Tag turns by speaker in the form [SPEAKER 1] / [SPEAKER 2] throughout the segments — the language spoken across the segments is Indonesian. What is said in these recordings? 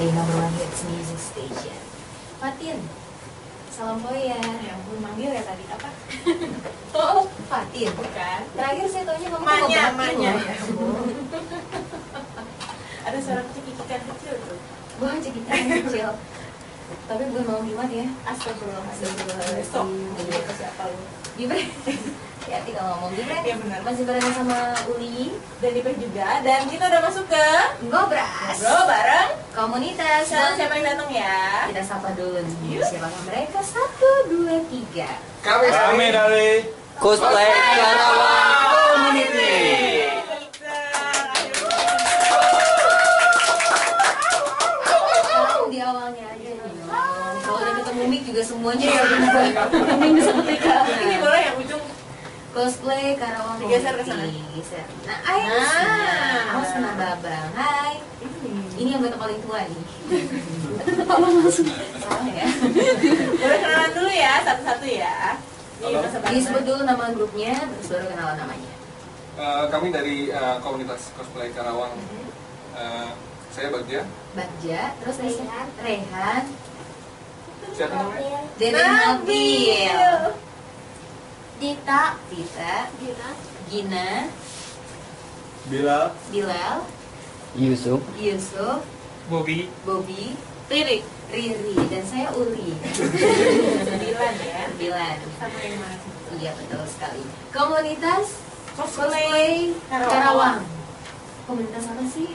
[SPEAKER 1] only number one hits music station. Fatin, salam Koya.
[SPEAKER 2] Ya ampun, manggil ya tadi apa?
[SPEAKER 1] Oh, Fatin.
[SPEAKER 2] Bukan.
[SPEAKER 1] Terakhir saya taunya kamu
[SPEAKER 2] Manya,
[SPEAKER 1] Batin
[SPEAKER 2] Manya.
[SPEAKER 1] loh.
[SPEAKER 2] Ya ampun. Ada suara cekikikan kecil tuh.
[SPEAKER 1] Wah, cekikan kecil. Tapi bukan mau Himat ya.
[SPEAKER 2] Astagfirullahaladzim. Besok ngomong ke siapa lu?
[SPEAKER 1] Gibran. Ya, tinggal ngomong Gibran.
[SPEAKER 2] Ya benar.
[SPEAKER 1] Masih bareng sama Uli.
[SPEAKER 2] Dan Ipeh juga. Dan kita udah masuk ke
[SPEAKER 1] Ngobras.
[SPEAKER 2] Ngobrol bareng.
[SPEAKER 1] Komunitas.
[SPEAKER 2] Siapa yang datang ya?
[SPEAKER 1] Kita sapa dulu nih.
[SPEAKER 2] Yuk.
[SPEAKER 1] Siapakah mereka? 1, 2, 3.
[SPEAKER 3] Kami dari
[SPEAKER 4] Cosplay Karawang Community.
[SPEAKER 1] Di awalnya aja nih. Kalau udah ketemu mic juga semuanya ya berubah. Mending seketika.
[SPEAKER 2] Ini boleh yang ujung.
[SPEAKER 1] Cosplay Karawang
[SPEAKER 2] Digeser ke sana.
[SPEAKER 1] Digeser. Nah, Awas kena babang. Hai. Ini anggota paling tua nih. Tolong langsung. Salah ya.
[SPEAKER 2] Boleh kenalan dulu ya, satu-satu ya. Ini masa
[SPEAKER 1] Disebut dulu nama grupnya, terus baru kenalan namanya.
[SPEAKER 3] kami dari komunitas cosplay Karawang. Saya Bagja.
[SPEAKER 1] Bagja, terus Rehan,
[SPEAKER 3] Siapa namanya?
[SPEAKER 1] Dede Nabil,
[SPEAKER 5] Dita,
[SPEAKER 1] Gina,
[SPEAKER 3] Bila.
[SPEAKER 1] Bilal,
[SPEAKER 4] Yusuf.
[SPEAKER 1] Yusuf,
[SPEAKER 3] Bobby.
[SPEAKER 1] Bobby,
[SPEAKER 5] Riri.
[SPEAKER 1] Riri, dan saya Uli.
[SPEAKER 2] 9 ya.
[SPEAKER 1] Bilan.
[SPEAKER 2] Sama yang mana?
[SPEAKER 1] Iya, betul sekali. Komunitas
[SPEAKER 2] Cosplay
[SPEAKER 1] Karawang. Komunitas apa sih?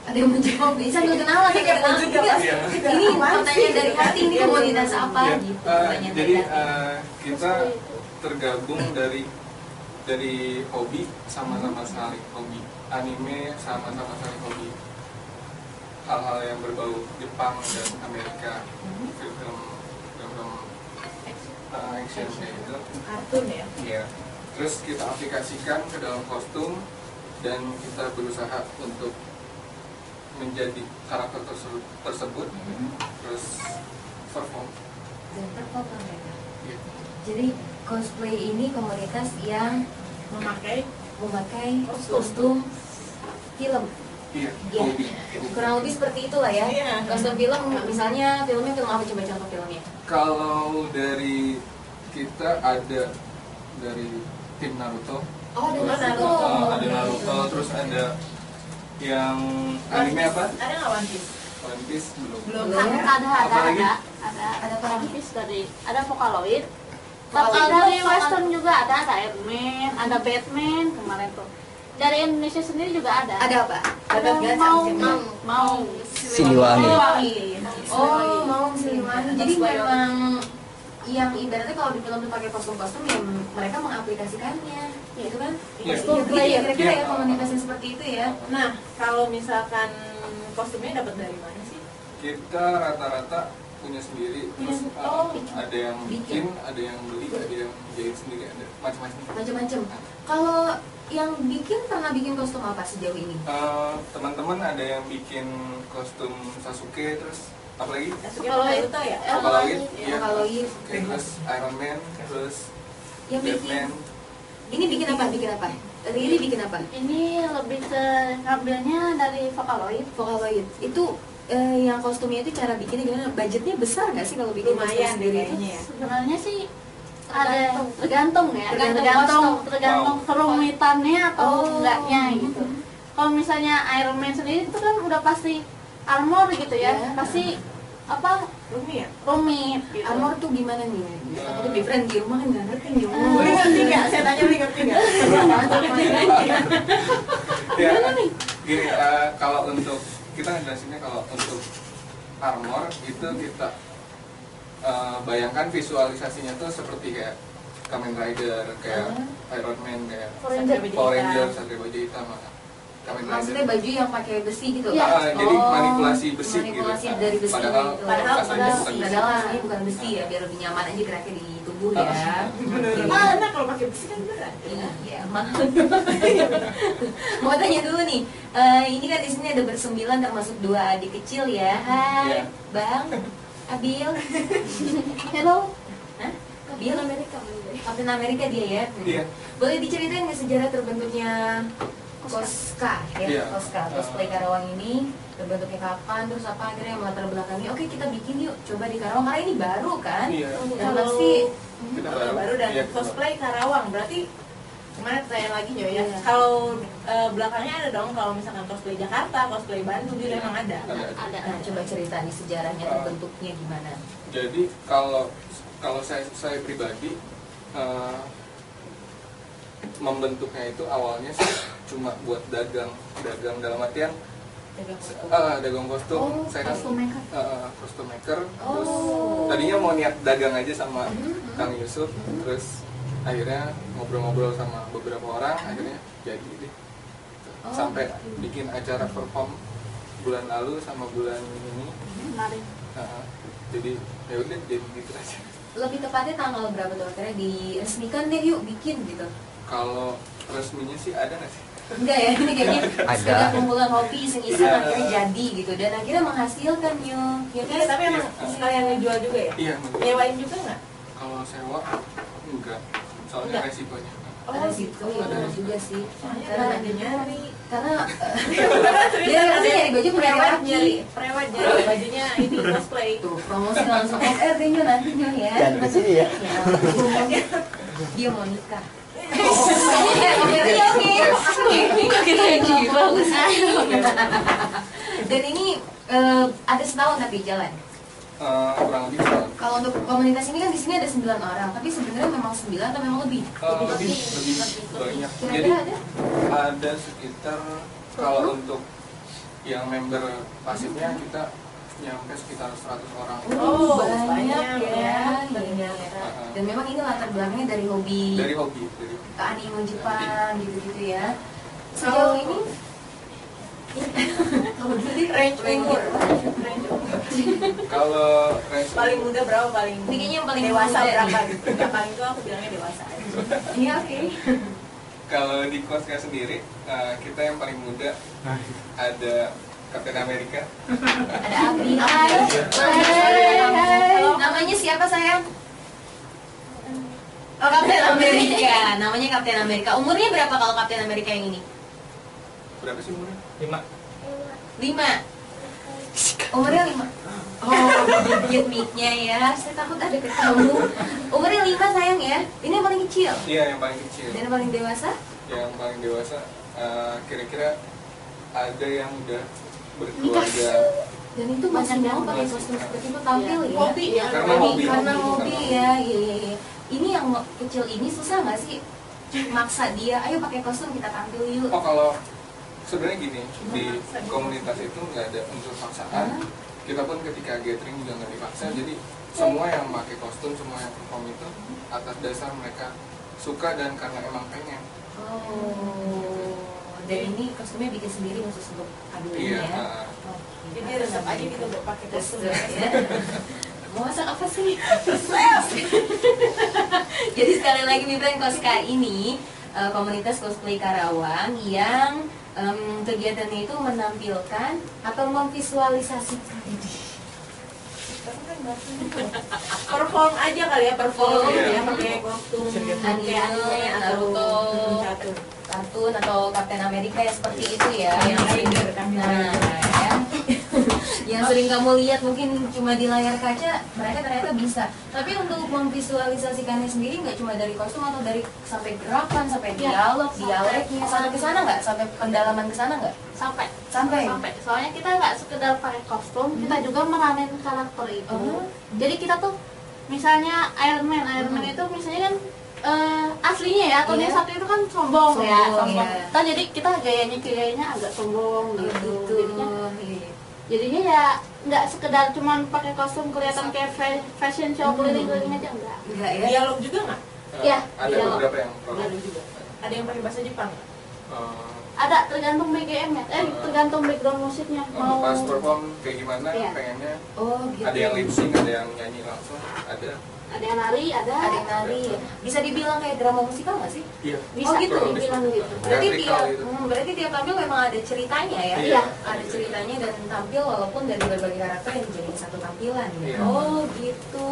[SPEAKER 1] Ada yang menjawab, bisa nggak kenalan,
[SPEAKER 2] Iya,
[SPEAKER 1] nggak kenal
[SPEAKER 2] juga
[SPEAKER 1] juga.
[SPEAKER 2] pasti.
[SPEAKER 1] Ini pertanyaan dari hati, ini
[SPEAKER 2] Iya,
[SPEAKER 1] komunitas
[SPEAKER 2] benar.
[SPEAKER 1] apa
[SPEAKER 3] Ya,
[SPEAKER 1] gitu? Pertanyaan
[SPEAKER 3] jadi
[SPEAKER 1] dari hati.
[SPEAKER 3] kita tergabung dari hobi, sama-sama saling hobi. Anime sama-sama saling hobi. Hal-hal yang berbau Jepang dan Amerika, film action kayak gitu.
[SPEAKER 2] Kartun ya.
[SPEAKER 3] Iya. Terus kita aplikasikan ke dalam kostum dan kita berusaha untuk menjadi karakter tersebut, terus perform.
[SPEAKER 1] Dan perform mereka.
[SPEAKER 3] Iya.
[SPEAKER 1] Jadi cosplay ini komunitas yang
[SPEAKER 2] Memakai
[SPEAKER 1] memakai kostum film.
[SPEAKER 3] Iya.
[SPEAKER 1] Ya,
[SPEAKER 3] Hobi.
[SPEAKER 1] kurang lebih seperti itulah ya.
[SPEAKER 2] Iya.
[SPEAKER 1] Kostum film, misalnya filmnya film apa, coba contoh filmnya?
[SPEAKER 3] Kalau dari kita ada dari tim Naruto,
[SPEAKER 1] Oh, ada
[SPEAKER 2] Naruto.
[SPEAKER 3] ada Naruto, terus ada yang anime apa?
[SPEAKER 2] Ada nggak One Piece?
[SPEAKER 3] One Piece belum.
[SPEAKER 2] Belum.
[SPEAKER 1] Belum.
[SPEAKER 3] Apa lagi?
[SPEAKER 1] Ada apa lagi?
[SPEAKER 5] One Piece dari ada Vocaloid.
[SPEAKER 1] Vocaloid.
[SPEAKER 5] Tapi dari Western juga ada Iron Man, ada Batman kemarin tuh. Dari Indonesia sendiri juga ada.
[SPEAKER 1] Ada apa?
[SPEAKER 2] Ada gacha
[SPEAKER 5] mau
[SPEAKER 2] di sini.
[SPEAKER 5] mau
[SPEAKER 4] Siliwangi.
[SPEAKER 1] Oh, mau Siliwangi. Jadi memang yang ibaratnya kalau di film itu pakai kostum-kostum yang mereka mengaplikasikannya, gitu kan?
[SPEAKER 3] Iya.
[SPEAKER 1] Iya, kira-kira ya
[SPEAKER 3] Iya.
[SPEAKER 1] komunitas yang seperti itu ya.
[SPEAKER 2] Nah, kalau misalkan kostumnya dapat dari mana sih?
[SPEAKER 3] Kita rata-rata punya sendiri, terus
[SPEAKER 2] Oh.
[SPEAKER 3] ada yang bikin, ada yang beli, ada yang jahit sendiri, ada macam-macam.
[SPEAKER 1] Macam-macam. Kalau yang bikin pernah bikin kostum apa sejauh ini?
[SPEAKER 3] Teman-teman ada yang bikin kostum Sasuke, terus apa lagi?
[SPEAKER 2] Sasuke
[SPEAKER 5] Kalau
[SPEAKER 2] Naruto ya?
[SPEAKER 3] Vocaloid, iya.
[SPEAKER 1] Vocaloid.
[SPEAKER 3] Sasuke, terus Iron Man, terus
[SPEAKER 1] Yang bikin.
[SPEAKER 3] Batman.
[SPEAKER 1] Ini bikin apa? Bikin apa? Riri bikin apa?
[SPEAKER 5] ini lebih ke ngambilnya dari Vocaloid.
[SPEAKER 1] Vocaloid. Itu yang kostumnya itu cara bikinnya gimana? Budgetnya besar nggak sih kalau bikin kostum
[SPEAKER 2] Lumayan deh
[SPEAKER 1] sendiri itu?
[SPEAKER 2] kayaknya ya.
[SPEAKER 5] Sebenarnya sih ada tergantung ya,
[SPEAKER 1] Tergantung
[SPEAKER 5] tergantung kerumitannya atau
[SPEAKER 1] Oh.
[SPEAKER 5] enggaknya gitu. Kalau misalnya Iron Man sendiri itu kan udah pasti armor gitu ya,
[SPEAKER 1] Iya.
[SPEAKER 5] pasti apa
[SPEAKER 2] Rumit ya?
[SPEAKER 5] rumit gitu.
[SPEAKER 1] Armor tuh gimana nih? Aku di friend di rumah kan nggak ngerti nih.
[SPEAKER 2] Boleh ngerti nggak? Saya tanya boleh ngerti nggak?
[SPEAKER 3] Ya, gini, kalau untuk kita ngejelasinnya, kalau untuk armor itu kita bayangkan visualisasinya tuh seperti kayak Kamen Rider, kayak Iron Man, kayak Power Rangers, Satria Baja Hitam, Kamen
[SPEAKER 1] Maksudnya
[SPEAKER 3] Rider.
[SPEAKER 1] baju yang pakai besi gitu?
[SPEAKER 5] Iya.
[SPEAKER 3] Jadi manipulasi besi
[SPEAKER 1] manipulasi
[SPEAKER 3] gitu.
[SPEAKER 1] dari besi
[SPEAKER 3] Padahal
[SPEAKER 1] gitu.
[SPEAKER 2] Padahal
[SPEAKER 3] aslinya bukan besi.
[SPEAKER 1] Padahal aslinya bukan besi ya, biar lebih nyaman aja geraknya di tubuh ya.
[SPEAKER 2] Mana kalau pakai besi kan berat.
[SPEAKER 1] Iya, mau tanya dulu nih, ini kan di sini ada bersembilan termasuk 2 adik kecil ya. Hai,
[SPEAKER 3] Iya.
[SPEAKER 1] Bang, Abil.
[SPEAKER 5] Hello.
[SPEAKER 1] Hah? Abil Kapten Amerika dia ya.
[SPEAKER 3] Iya.
[SPEAKER 1] Boleh diceritain nggak sejarah terbentuknya Koska ya,
[SPEAKER 3] Iya.
[SPEAKER 1] Koska cosplay Karawang ini terbentuknya kapan, terus apa akhirnya yang melatar belakangnya, oke kita bikin yuk, coba di Karawang karena ini baru kan.
[SPEAKER 3] Iya.
[SPEAKER 1] Dan pasti
[SPEAKER 3] Kita
[SPEAKER 2] baru dan
[SPEAKER 3] Iya,
[SPEAKER 2] cosplay Karawang berarti gimana pertanyaan lagi Jo ya?
[SPEAKER 5] Iya.
[SPEAKER 2] Kalau belakangnya ada dong kalau misalkan cosplay Jakarta, cosplay Bandung gitu emang ada.
[SPEAKER 5] Ada.
[SPEAKER 1] nah, coba cerita nih sejarahnya terbentuknya gimana.
[SPEAKER 3] Jadi kalau saya pribadi membentuknya itu awalnya sih cuma buat dagang dalam artian dagang kostum.
[SPEAKER 1] Oh,
[SPEAKER 3] Saya kan
[SPEAKER 5] Kostum maker.
[SPEAKER 3] kostum maker. Terus
[SPEAKER 1] Oh.
[SPEAKER 3] tadinya mau niat dagang aja sama Kang Yusuf, terus akhirnya ngobrol-ngobrol sama beberapa orang, akhirnya jadi deh.
[SPEAKER 1] Oh,
[SPEAKER 3] Sampai bikin acara perform bulan lalu sama bulan ini.
[SPEAKER 5] Kemarin.
[SPEAKER 3] Jadi ya udah jadi gitu aja.
[SPEAKER 1] Lebih tepatnya tanggal berapa tuh akhirnya diresmikan deh yuk bikin gitu.
[SPEAKER 3] Kalau resminya sih ada nggak sih?
[SPEAKER 1] Enggak ya, ini kayaknya
[SPEAKER 4] Ada.
[SPEAKER 1] sekedar kumpulan hobi iseng-iseng
[SPEAKER 3] Iya.
[SPEAKER 1] akhirnya jadi gitu dan akhirnya menghasilkan yuk. Ya kan?
[SPEAKER 2] Iya, tapi emang sekalian ngejual juga ya?
[SPEAKER 3] Iya.
[SPEAKER 2] Nyewain juga nggak?
[SPEAKER 3] Kalau sewa enggak, soalnya
[SPEAKER 2] Enggak.
[SPEAKER 3] resikonya.
[SPEAKER 1] Ada situ ya benar juga sih.
[SPEAKER 2] Karena ada nyari.
[SPEAKER 1] Karena dia pasti nyari baju punya laki.
[SPEAKER 2] Prewed nyari bajunya ini cosplay.
[SPEAKER 1] Tuh promosi langsung off air deh Nyo, nanti Nyo ya.
[SPEAKER 4] Jangan ke sini ya.
[SPEAKER 1] Ya, dia mau nikah. Iya oke. Kita yang gini bagus. Dan ini ada setahun tapi jalan.
[SPEAKER 3] Kurang lebih setahun.
[SPEAKER 1] Kalau untuk komunitas ini kan di sini ada 9 orang, tapi sebenarnya memang 9 atau memang lebih?
[SPEAKER 3] Lebih banyak. Jadi
[SPEAKER 1] Kira-kira ada?
[SPEAKER 3] ada sekitar kalau untuk yang member pasifnya kita nyampe sekitar 100 orang.
[SPEAKER 2] Oh,
[SPEAKER 1] banyak
[SPEAKER 2] banyak
[SPEAKER 1] ya.
[SPEAKER 2] ya. Ternyata.
[SPEAKER 1] Dan memang ini latar belakangnya dari hobi
[SPEAKER 3] Dari hobi.
[SPEAKER 1] ke anime Jepang gitu-gitu ya. Sejauh ini kalau dulu deh
[SPEAKER 2] Range umur.
[SPEAKER 3] Kalau range
[SPEAKER 2] Paling muda berapa paling?
[SPEAKER 1] Ini kayaknya yang paling
[SPEAKER 2] dewasa
[SPEAKER 1] muda
[SPEAKER 2] berapa
[SPEAKER 1] nih.
[SPEAKER 2] gitu? Yang paling tua aku bilangnya dewasa aja.
[SPEAKER 1] Iya oke.
[SPEAKER 3] Kalau di Koska sendiri kita yang paling muda ada Captain America.
[SPEAKER 1] Ada Abi. Hai. Namanya siapa sayang? Oh, Kapten Amerika. Namanya Kapten Amerika. Umurnya berapa kalau Kapten Amerika yang ini?
[SPEAKER 3] Berapa sih umurnya?
[SPEAKER 1] 5. Umurnya 5. Oh, digigit mic-nya ya. Saya takut ada ketemu. Umurnya 5 sayang ya. Ini yang paling kecil.
[SPEAKER 3] Iya, yang paling kecil.
[SPEAKER 1] Dan yang paling dewasa?
[SPEAKER 3] Yang paling dewasa kira-kira ada yang udah berkeluarga.
[SPEAKER 1] Dan itu masih mau pakai kostum seperti itu tampil ya.
[SPEAKER 2] Hobi ya.
[SPEAKER 3] Karena hobi.
[SPEAKER 1] Karena hobi ya. Iya. Ini yang kecil ini susah nggak sih maksa dia, ayo pakai kostum kita tampil yuk.
[SPEAKER 3] Oh, kalau sebenarnya gini, di komunitas itu nggak ada unsur paksaan. Kita pun ketika gathering juga nggak dipaksa. Jadi semua yang pakai kostum, semua yang perform itu atas dasar mereka suka dan karena emang pengen.
[SPEAKER 1] Oh. Dan ini kostumnya bikin sendiri khusus untuk kado ini
[SPEAKER 3] Iya.
[SPEAKER 1] ya.
[SPEAKER 2] Jadi resep aja gitu buat pakai kostum.
[SPEAKER 1] ya. Mau masak apa sih? Jadi sekali lagi Mibran Koska ini komunitas cosplay Karawang yang kegiatannya itu menampilkan atau memvisualisasikan
[SPEAKER 2] Perform aja kali ya, perform
[SPEAKER 3] Iya.
[SPEAKER 2] ya pakai kostum
[SPEAKER 1] anime
[SPEAKER 2] kayak
[SPEAKER 1] atau
[SPEAKER 2] Naruto.
[SPEAKER 1] kartun atau Kapten Amerika ya seperti itu ya yang sering
[SPEAKER 2] Kamen
[SPEAKER 1] nah ya yang sering kamu lihat mungkin cuma di layar kaca, mereka ternyata bisa. Tapi untuk memvisualisasikannya sendiri nggak cuma dari kostum atau dari sampai gerakan, sampai dialog, dialeknya, sampai ke sana nggak? Sampai pendalaman ke sana nggak?
[SPEAKER 5] Sampai.
[SPEAKER 1] Sampai.
[SPEAKER 5] Soalnya kita nggak sekedar pakai kostum, kita juga meranin karakter itu.
[SPEAKER 1] Oh.
[SPEAKER 5] Jadi kita tuh misalnya Iron Man itu misalnya kan aslinya ya, Tony
[SPEAKER 1] Iya.
[SPEAKER 5] satu itu kan sombong ya,
[SPEAKER 1] Sombong,
[SPEAKER 5] sombong.
[SPEAKER 1] iya.
[SPEAKER 5] Nah, jadi kita gayanya agak sombong
[SPEAKER 1] Oh,
[SPEAKER 5] gitu.
[SPEAKER 1] gitu.
[SPEAKER 5] Jadinya jadinya ya nggak sekedar cuman pakai kostum kelihatan kayak fashion show keliling-keliling aja enggak.
[SPEAKER 1] Enggak ya?
[SPEAKER 2] Dialog juga nggak?
[SPEAKER 5] Iya,
[SPEAKER 3] Ada
[SPEAKER 5] dialog.
[SPEAKER 3] beberapa yang pro.
[SPEAKER 2] Dialog juga. Ada yang pakai bahasa Jepang nggak?
[SPEAKER 5] Ada tergantung BGM ya, tergantung background musiknya. Mau
[SPEAKER 3] Pas perform kayak gimana
[SPEAKER 5] Iya.
[SPEAKER 3] pengennya
[SPEAKER 1] Oh gitu.
[SPEAKER 3] ada yang lip sync, ada yang nyanyi langsung, ada
[SPEAKER 5] Ada yang nari,
[SPEAKER 1] ada yang nari. Bisa dibilang kayak drama musikal nggak sih?
[SPEAKER 3] Iya.
[SPEAKER 5] bisa
[SPEAKER 1] Oh, gitu,
[SPEAKER 5] dibilang gitu.
[SPEAKER 1] Berarti
[SPEAKER 3] Teatrikal
[SPEAKER 1] tiap,
[SPEAKER 3] gitu.
[SPEAKER 1] berarti tiap tampil memang ada ceritanya ya?
[SPEAKER 3] Iya.
[SPEAKER 1] Ada ceritanya dan tampil walaupun dari berbagai karakter yang dijadiin satu tampilan gitu.
[SPEAKER 3] Iya.
[SPEAKER 1] Oh gitu.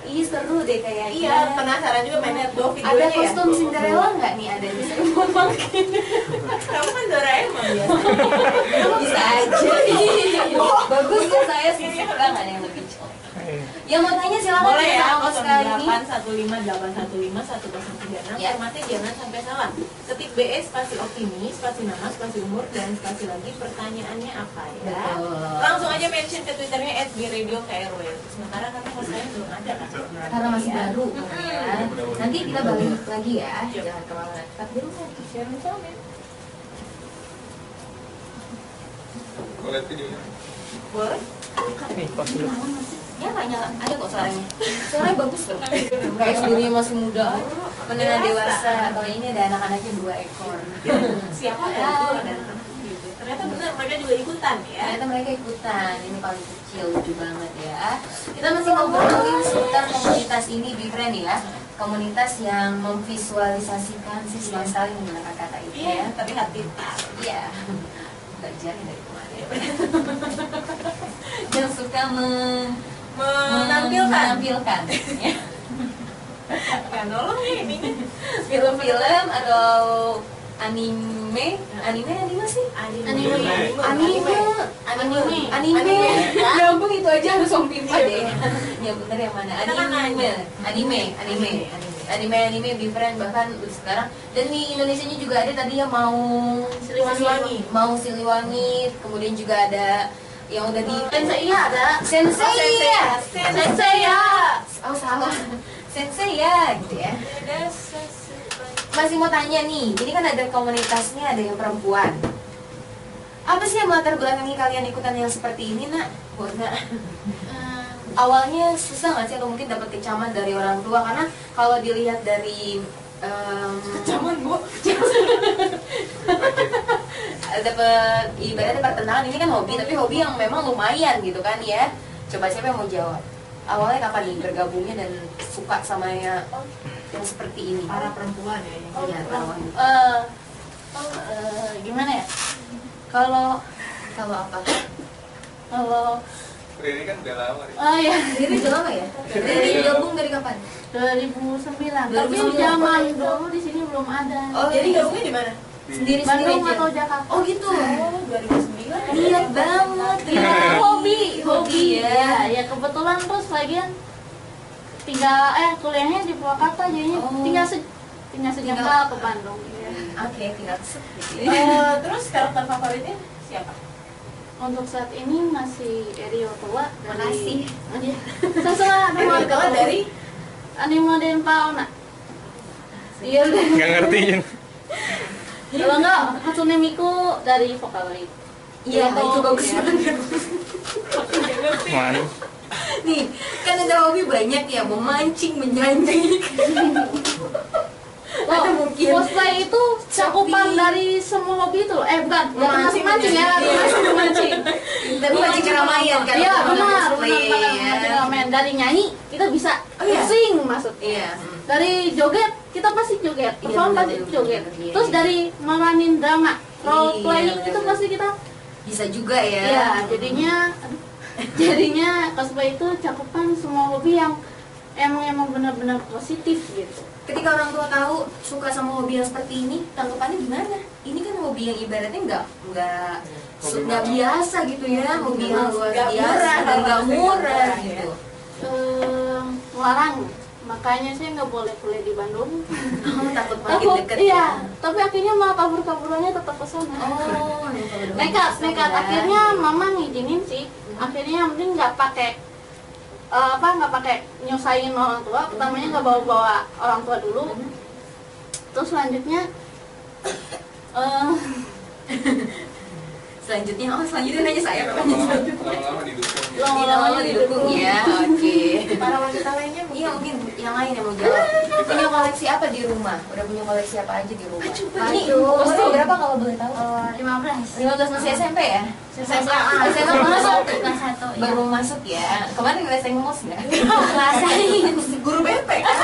[SPEAKER 1] Ih seru deh kayaknya.
[SPEAKER 2] Iya, penasaran juga pengen lihat dua
[SPEAKER 1] Ada
[SPEAKER 2] videonya ya.
[SPEAKER 1] kostum Cinderella nggak nih? Ada bisa mungkin.
[SPEAKER 2] Kamu kan Doraemon ya.
[SPEAKER 1] Bisa aja. Bagus ya saya sih suka nggak ada yang lebih cowok. Yang mau tanya silakan
[SPEAKER 2] Boleh ya,
[SPEAKER 1] ongkos kali ini.
[SPEAKER 2] 0815815136.
[SPEAKER 1] Ya.
[SPEAKER 2] Formatnya jangan sampai salah. Ketik BE spasi optimis, spasi nama, spasi umur, dan spasi lagi pertanyaannya apa ya.
[SPEAKER 1] Betul.
[SPEAKER 2] Langsung aja mention ke Twitternya @bradiokrw. Sementara kan host saya belum ada kan.
[SPEAKER 1] Karena masih
[SPEAKER 2] Ya.
[SPEAKER 1] baru ya. Nanti kita balik lagi ya. Jangan kemana-mana. Tetap di rumah.
[SPEAKER 2] Share sama.
[SPEAKER 3] Kalau lihat videonya.
[SPEAKER 2] Boleh?
[SPEAKER 1] Ya nggak nyala, ada kok suaranya. Suaranya bagus loh. Kayak dirinya masih muda, menengah dewasa. Kalau ini ada anak-anaknya 2 ekor.
[SPEAKER 2] Siapa
[SPEAKER 1] Ya.
[SPEAKER 2] ya? Dan gitu. Ternyata benar mereka juga ikutan ya.
[SPEAKER 1] Ternyata mereka ikutan. Ini paling kecil, lucu banget ya. Kita masih ngobrolin seputar komunitas ini, Bifriend ya. Komunitas yang memvisualisasikan siswa sekali menggunakan kata itu
[SPEAKER 2] Iya,
[SPEAKER 1] ya.
[SPEAKER 2] tapi hati
[SPEAKER 1] Iya. Belajar dari kemarin. Yang suka
[SPEAKER 2] menampilkan.
[SPEAKER 1] ya.
[SPEAKER 2] Kan nolong ya ininya.
[SPEAKER 1] Film-film atau anime sih? Anime. Gampang itu aja harus Om Pimpa deh. Ya bener yang mana? Anime Bifriend bahkan sekarang dan di Indonesianya juga ada tadi yang mau Siliwangi, kemudian juga ada yang udah di
[SPEAKER 5] Sensei ada.
[SPEAKER 1] Sensei ya. Oh salah. Sensei ya gitu ya. Masih mau tanya nih, ini kan ada komunitasnya, ada yang perempuan. Apa sih yang melatar belakangi kalian ikutan yang seperti ini, Nak? Awalnya susah nggak sih atau mungkin dapat kecaman dari orang tua? Karena kalau dilihat dari
[SPEAKER 2] Kecaman, Bu.
[SPEAKER 1] dapat ibaratnya pertentangan, ini kan hobi, tapi hobi yang memang lumayan gitu kan ya. Coba siapa yang mau jawab? Awalnya kapan nih bergabungnya dan suka sama yang seperti ini?
[SPEAKER 2] Para perempuan ya.
[SPEAKER 1] Iya, para wanita.
[SPEAKER 5] Gimana ya? Kalau
[SPEAKER 1] Apa?
[SPEAKER 3] Ini kan udah lama nih.
[SPEAKER 5] oh ya
[SPEAKER 1] Jadi udah lama ya? Dari gabung dari kapan?
[SPEAKER 5] 2009. Tapi
[SPEAKER 1] 2009.
[SPEAKER 5] zaman dulu di sini belum ada.
[SPEAKER 1] Oh,
[SPEAKER 2] Jadi gabungnya di mana?
[SPEAKER 1] Sendiri
[SPEAKER 5] Bandung
[SPEAKER 1] aja.
[SPEAKER 5] atau Jakarta?
[SPEAKER 1] Oh gitu.
[SPEAKER 2] Oh, 2009.
[SPEAKER 1] Niat banget.
[SPEAKER 5] Ya, hobi
[SPEAKER 1] ya.
[SPEAKER 5] ya kebetulan terus lagian tinggal kuliahnya di Purwakarta jadinya
[SPEAKER 1] Oh.
[SPEAKER 5] tinggal sejengkal ke Bandung.
[SPEAKER 1] Oke, tinggal set gitu ya.
[SPEAKER 2] Terus karakter favoritnya siapa?
[SPEAKER 5] Untuk saat ini masih Eri Tua
[SPEAKER 1] Makasih.
[SPEAKER 5] Sesuai
[SPEAKER 2] Eri Tua dari
[SPEAKER 5] Anime Den Pauna. Iya udah.
[SPEAKER 4] Nggak ngerti.
[SPEAKER 5] Kalau enggak Hatsune Miku dari Vocaloid.
[SPEAKER 1] Iya, itu bagus
[SPEAKER 5] ya.
[SPEAKER 1] banget.
[SPEAKER 4] Mana?
[SPEAKER 1] Nih, kan ada hobi banyak ya, memancing, menyanyi. Ada mungkin
[SPEAKER 5] Cosplay itu cakupan
[SPEAKER 1] Tapi-
[SPEAKER 5] dari semua hobi itu loh. Bukan,
[SPEAKER 2] Memancing,
[SPEAKER 5] mancing ya,
[SPEAKER 1] menyanyi.
[SPEAKER 5] termasuk memancing.
[SPEAKER 1] Tapi mancing keramaian kan?
[SPEAKER 5] Iya
[SPEAKER 1] untuk
[SPEAKER 5] benar,
[SPEAKER 1] cosplay,
[SPEAKER 5] benar
[SPEAKER 1] ya.
[SPEAKER 5] mancing keramaian. Dari nyanyi kita bisa
[SPEAKER 1] Oh, iya?
[SPEAKER 5] sing maksudnya.
[SPEAKER 1] Iya.
[SPEAKER 5] Dari joget kita pasti joget,
[SPEAKER 1] Iya,
[SPEAKER 5] perform
[SPEAKER 1] benar,
[SPEAKER 5] pasti
[SPEAKER 1] benar,
[SPEAKER 5] joget.
[SPEAKER 1] benar, iya,
[SPEAKER 5] Terus
[SPEAKER 1] iya.
[SPEAKER 5] dari meranin drama, role
[SPEAKER 1] Iya,
[SPEAKER 5] playing
[SPEAKER 1] benar,
[SPEAKER 5] itu
[SPEAKER 1] benar.
[SPEAKER 5] pasti kita.
[SPEAKER 1] Bisa juga ya.
[SPEAKER 5] Iya, jadinya cosplay itu cakupan semua hobi yang emang benar-benar positif gitu.
[SPEAKER 1] Ketika orang tua tahu suka sama hobi yang seperti ini, tanggapannya gimana? Ini kan hobi yang ibaratnya nggak biasa gitu ya, hobi yang luar
[SPEAKER 2] Nggak
[SPEAKER 1] biasa
[SPEAKER 2] murah,
[SPEAKER 1] dan nggak murah
[SPEAKER 2] murah,
[SPEAKER 1] gitu.
[SPEAKER 5] Larang, makanya saya nggak boleh kuliah di Bandung.
[SPEAKER 1] Takut makin
[SPEAKER 5] Takut,
[SPEAKER 1] deket.
[SPEAKER 5] iya. Tapi akhirnya malah kabur-kaburannya tetap ke sana.
[SPEAKER 1] Oh,
[SPEAKER 5] Nekat. Akhirnya mama ngizinin sih. Akhirnya yang penting nggak pakai nggak pakai nyusahin orang tua. Pertamanya nggak bawa orang tua dulu. Terus selanjutnya
[SPEAKER 1] selanjutnya nanya saya
[SPEAKER 3] Lama-lama didukung.
[SPEAKER 1] lama-lama didukung ya. Oke.
[SPEAKER 2] Para wanita lainnya
[SPEAKER 1] Iya mungkin yang lain yang mau jawab. punya koleksi apa di rumah? Udah punya koleksi apa aja di rumah? Ini
[SPEAKER 5] Baju.
[SPEAKER 1] kostum berapa kalau boleh tahu?
[SPEAKER 5] 15.
[SPEAKER 1] 15 masih SMP ya?
[SPEAKER 5] SMA.
[SPEAKER 1] SMA masuk?
[SPEAKER 5] Kelas 1 ya.
[SPEAKER 1] Baru masuk ya? Kemarin ngerasain ngos nggak?
[SPEAKER 5] Ngerasain.
[SPEAKER 2] Guru BP kan?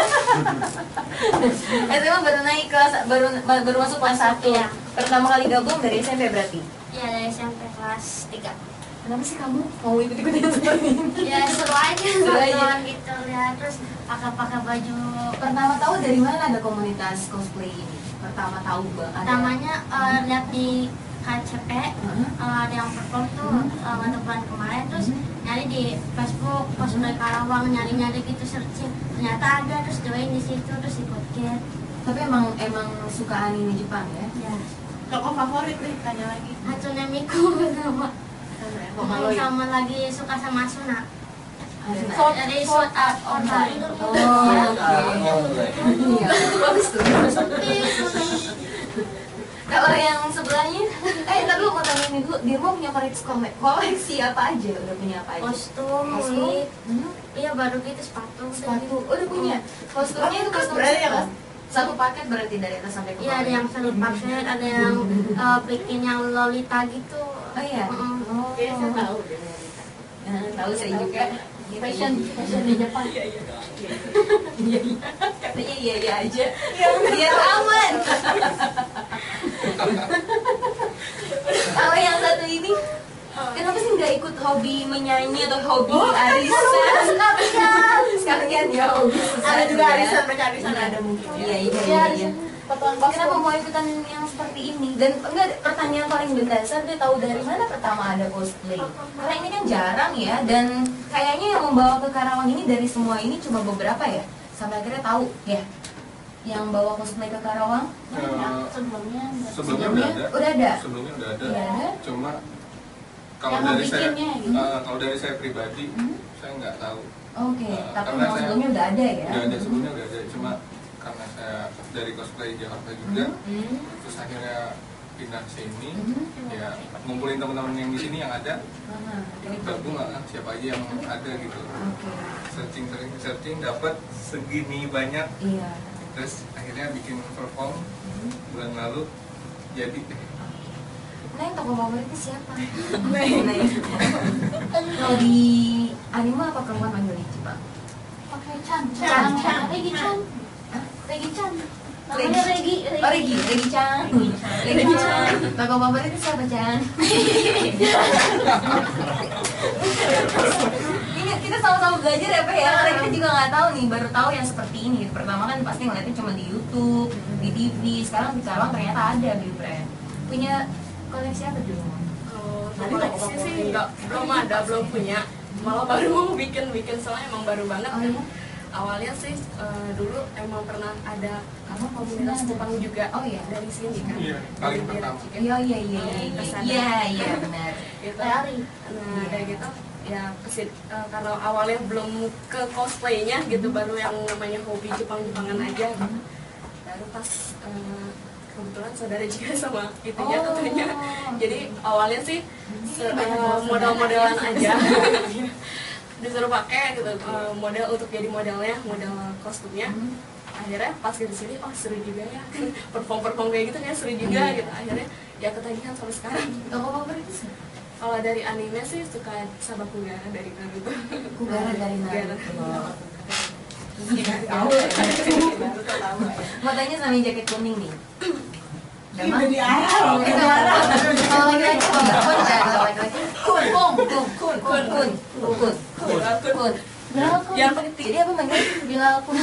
[SPEAKER 1] SMA baru naik kelas, baru masuk kelas 1.
[SPEAKER 5] Iya.
[SPEAKER 1] Pertama kali gabung dari SMP berarti?
[SPEAKER 5] Ya dari SMP kelas 3.
[SPEAKER 1] Kenapa sih kamu mau ikut-ikutin seperti ini?
[SPEAKER 5] Ya seru aja
[SPEAKER 1] Seru aja.
[SPEAKER 5] nonton gitu ya, terus pakai baju.
[SPEAKER 1] Pertama tahu dari mana ada komunitas cosplay ini? Pertama tahu Bang, ada.
[SPEAKER 5] Pertamanya lihat di KCP, ada yang perform tuh waktu bulan kemarin, terus nyari di Facebook cosplay Karawang, nyari gitu searching, ternyata ada, terus join di situ, terus ikut get.
[SPEAKER 1] Tapi emang suka anime Jepang ya?
[SPEAKER 5] Ya,
[SPEAKER 2] Tokoh favorit nih, tanya lagi.
[SPEAKER 5] Hatsune Miku sama
[SPEAKER 2] Pokoknya
[SPEAKER 5] sama lagi suka sama Asuna.
[SPEAKER 1] Ada.
[SPEAKER 5] Dari Sword Art Online.
[SPEAKER 1] Oh, oke. Iya, bagus tuh. Kalau yang sebelahnya, ntar lu mau tanya ini dulu, Dirmo punya koleksi apa aja? Udah punya apa aja?
[SPEAKER 5] Kostum,
[SPEAKER 1] Kostum?
[SPEAKER 5] wig, iya baru gitu sepatu.
[SPEAKER 1] Sepatu, udah punya. Kostumnya itu kostum
[SPEAKER 2] berarti ya,
[SPEAKER 1] siapa?
[SPEAKER 2] Mas?
[SPEAKER 1] Satu paket berarti dari atas sampai ke
[SPEAKER 5] Iya
[SPEAKER 1] bawah.
[SPEAKER 5] ada yang satu paket, ada yang bikin yang Lolita gitu.
[SPEAKER 1] Oh iya. Oh.
[SPEAKER 2] Kayaknya saya tahu deh.
[SPEAKER 1] Tahu sering juga.
[SPEAKER 5] Fashion di Jepang.
[SPEAKER 2] Iya, iya.
[SPEAKER 1] Iya iya. Katanya iya iya aja. Biar aman. Kalau yang satu ini, kenapa sih nggak ikut hobi menyanyi atau hobi arisan? Sekalian ya hobi.
[SPEAKER 2] Ada juga
[SPEAKER 1] ya.
[SPEAKER 2] arisan, mereka arisan ada mungkin.
[SPEAKER 1] Iya iya
[SPEAKER 5] Iya,
[SPEAKER 1] iya. iya.
[SPEAKER 5] potongan
[SPEAKER 1] Kenapa mau ikutan yang seperti ini? Dan enggak, pertanyaan paling mendasar, dia tahu dari mana pertama ada cosplay? Karena ini kan jarang ya, dan kayaknya yang membawa ke Karawang ini dari semua ini cuma beberapa ya, sampai akhirnya tahu ya, yang bawa cosplay ke Karawang.
[SPEAKER 5] sebelumnya.
[SPEAKER 3] Sebelumnya udah ada.
[SPEAKER 1] Udah ada.
[SPEAKER 3] Sebelumnya udah ada.
[SPEAKER 1] Udah ada.
[SPEAKER 3] Cuma kalau
[SPEAKER 5] Yang
[SPEAKER 3] dari saya,
[SPEAKER 5] bikinnya gitu.
[SPEAKER 3] kalau dari saya pribadi, saya nggak tahu.
[SPEAKER 1] Oke, tapi
[SPEAKER 3] Karena
[SPEAKER 1] memang
[SPEAKER 3] saya-
[SPEAKER 1] sebelumnya udah ada ya.
[SPEAKER 3] Udah ada sebelumnya udah ada. Cuma karena saya dari cosplay Jakarta juga, terus akhirnya pindah sini, ya ngumpulin teman-teman yang di sini yang ada, gabung lah siapa aja yang ada gitu.
[SPEAKER 1] Oke.
[SPEAKER 3] Searching dapat segini banyak,
[SPEAKER 1] Iya.
[SPEAKER 3] terus akhirnya bikin perform bulan lalu jadi
[SPEAKER 1] Nah, yang tokoh favoritnya siapa? Nah, ya. Kalau di anime apa perempuan panggil di Jepang?
[SPEAKER 5] Pakai Chan.
[SPEAKER 2] Chan.
[SPEAKER 5] Regi Chan.
[SPEAKER 1] Hah?
[SPEAKER 5] Regi Chan.
[SPEAKER 1] Regi.
[SPEAKER 5] Namanya Regi.
[SPEAKER 1] Oh, Regi-chan. Regi-chan. Tokoh favoritnya siapa, Chan? Ini kita sama-sama belajar ya, Pak ya. Karena kita juga nggak tahu nih, baru tahu yang seperti ini. Pertama kan pasti ngeliatnya cuma di YouTube, di TV. Sekarang di Karawang ternyata ada di brand. Punya koleksi apa di rumah?
[SPEAKER 4] Kalau koleksi sih belum punya, malah baru mau bikin soalnya emang baru banget
[SPEAKER 1] Oh,
[SPEAKER 4] kan.
[SPEAKER 1] iya?
[SPEAKER 4] Awalnya sih dulu emang pernah ada komunitas Jepang juga
[SPEAKER 1] Oh, iya.
[SPEAKER 4] dari sini kan.
[SPEAKER 3] Iya, paling
[SPEAKER 4] Dari
[SPEAKER 3] pertama.
[SPEAKER 4] Cika.
[SPEAKER 1] Iya
[SPEAKER 4] Kesana.
[SPEAKER 1] iya benar.
[SPEAKER 4] Gitu.
[SPEAKER 5] Dari.
[SPEAKER 4] Nah dari gitu ya karena awalnya belum ke cosplaynya gitu, baru yang namanya hobi Jepang-Jepangan aja gitu. Baru pas kebetulan saudara juga sama itunya
[SPEAKER 1] Oh.
[SPEAKER 4] tentunya. Jadi awalnya sih model-modelan aja. Disuruh pakai gitu model untuk jadi modelnya, model kostumnya. Akhirnya pas ke sini seru juga ya, perform kayak gitu kan seru juga
[SPEAKER 1] Iya.
[SPEAKER 4] gitu. Akhirnya ya ketagihan sampai sekarang.
[SPEAKER 1] Tokoh favoritnya siapa?
[SPEAKER 4] Kalau dari anime sih suka Sabakugara dari Naruto.
[SPEAKER 1] Kugara dari Naruto.
[SPEAKER 4] Naruto tahu.
[SPEAKER 1] Mau tanya sama yang jaket kuning nih. Udah
[SPEAKER 2] Jadi
[SPEAKER 1] mah?
[SPEAKER 2] arah.
[SPEAKER 1] Itu mana? Kalau laki-laki kun kan? Kalau laki-laki kun.
[SPEAKER 5] Bilal kun.
[SPEAKER 1] Yang penting. Jadi apa manggil?
[SPEAKER 5] Bilal kun.